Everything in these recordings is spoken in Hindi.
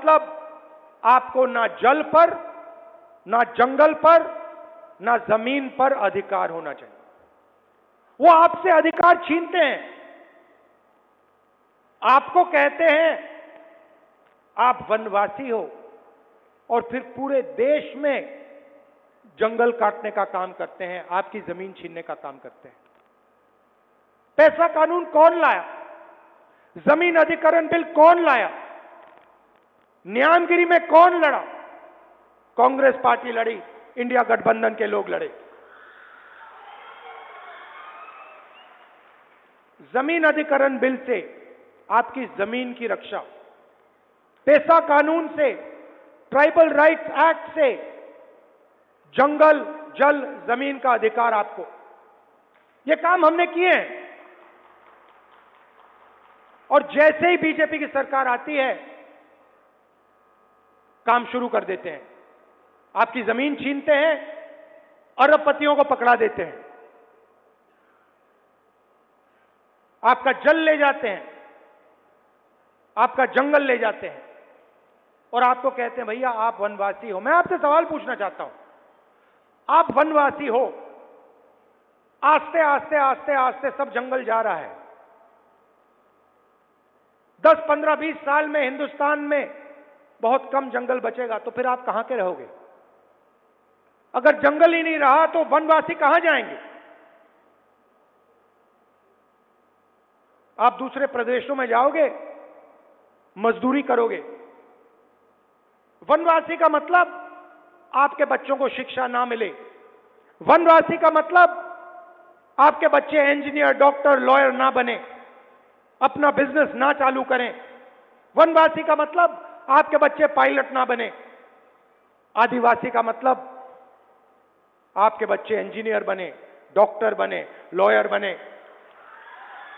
मतलब आपको ना जल पर, ना जंगल पर, ना जमीन पर अधिकार होना चाहिए। वो आपसे अधिकार छीनते हैं। आपको कहते हैं आप वनवासी हो, और फिर पूरे देश में जंगल काटने का काम करते हैं, आपकी जमीन छीनने का काम करते हैं। पैसा कानून कौन लाया? जमीन अधिग्रहण बिल कौन लाया? न्यायगिरी में कौन लड़ा? कांग्रेस पार्टी लड़ी, इंडिया गठबंधन के लोग लड़े। जमीन अधिग्रहण बिल से आपकी जमीन की रक्षा, पेसा कानून से, ट्राइबल राइट्स एक्ट से जंगल, जल, जमीन का अधिकार आपको, ये काम हमने किए हैं। और जैसे ही बीजेपी की सरकार आती है, काम शुरू कर देते हैं। आपकी जमीन छीनते हैं, अरबपतियों को पकड़ा देते हैं, आपका जल ले जाते हैं, आपका जंगल ले जाते हैं, और आपको कहते हैं भैया आप वनवासी हो। मैं आपसे सवाल पूछना चाहता हूं, आप वनवासी हो, आस्ते आस्ते आस्ते आस्ते सब जंगल जा रहा है। 10, 15, 20 साल में हिंदुस्तान में बहुत कम जंगल बचेगा, तो फिर आप कहां के रहोगे? अगर जंगल ही नहीं रहा तो वनवासी कहां जाएंगे? आप दूसरे प्रदेशों में जाओगे, मजदूरी करोगे। वनवासी का मतलब आपके बच्चों को शिक्षा ना मिले। वनवासी का मतलब आपके बच्चे इंजीनियर, डॉक्टर, लॉयर ना बने, अपना बिजनेस ना चालू करें। वनवासी का मतलब आपके बच्चे पायलट ना बने। आदिवासी का मतलब आपके बच्चे इंजीनियर बने, डॉक्टर बने, लॉयर बने,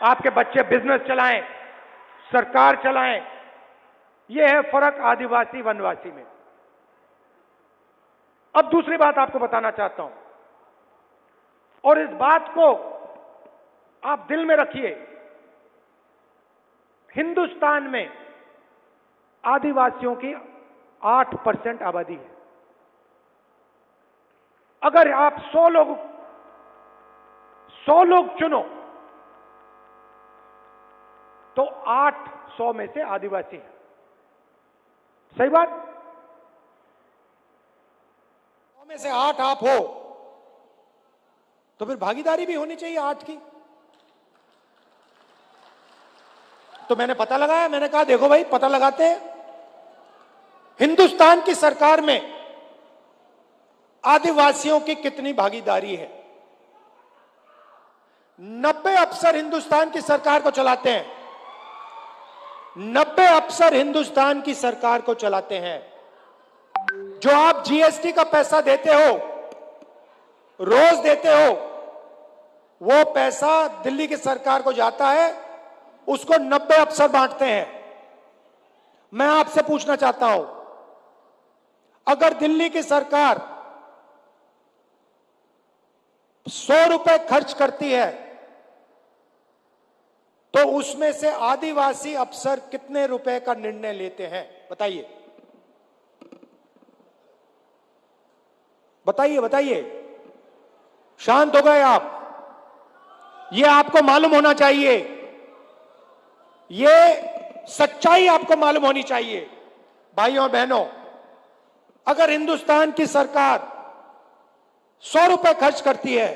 आपके बच्चे बिजनेस चलाएं, सरकार चलाएं। यह है फर्क आदिवासी वनवासी में। अब दूसरी बात आपको बताना चाहता हूं, और इस बात को आप दिल में रखिए। हिंदुस्तान में आदिवासियों की 8% आबादी है। अगर आप 100 लोग चुनो तो 8 100 में से आदिवासी है। सही बात? 100 में से 8 आप हो, तो फिर भागीदारी भी होनी चाहिए 8 की। तो मैंने पता लगाया, मैंने कहा देखो भाई पता लगाते हैं हिंदुस्तान की सरकार में आदिवासियों की कितनी भागीदारी है। 90 अफसर हिंदुस्तान की सरकार को चलाते हैं। 90 अफसर हिंदुस्तान की सरकार को चलाते हैं। जो आप जीएसटी का पैसा देते हो, रोज देते हो, वो पैसा दिल्ली की सरकार को जाता है, उसको 90 अफसर बांटते हैं। मैं आपसे पूछना चाहता हूं, अगर दिल्ली की सरकार 100 रुपए खर्च करती है, तो उसमें से आदिवासी अफसर कितने रुपए का निर्णय लेते हैं? बताइए बताइए बताइए। शांत हो गए आप? यह आपको मालूम होना चाहिए, यह सच्चाई आपको मालूम होनी चाहिए। भाइयों और बहनों, अगर हिंदुस्तान की सरकार 100 रुपए खर्च करती है,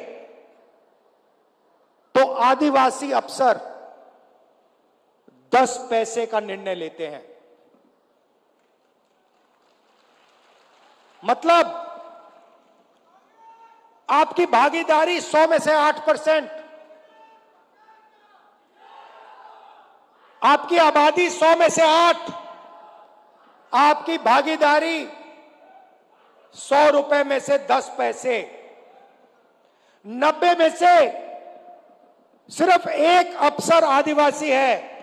तो आदिवासी अफसर 10 पैसे का निर्णय लेते हैं। मतलब आपकी भागीदारी 100 में से 8%, आपकी आबादी 100 में से 8, आपकी भागीदारी 100 रुपए में से 10 पैसे। 90 में से सिर्फ एक अफसर आदिवासी है,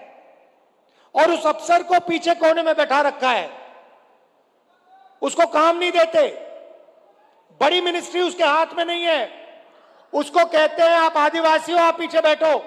और उस अफसर को पीछे कोने में बैठा रखा है, उसको काम नहीं देते। बड़ी मिनिस्ट्री उसके हाथ में नहीं है। उसको कहते हैं आप आदिवासी हो, आप पीछे बैठो।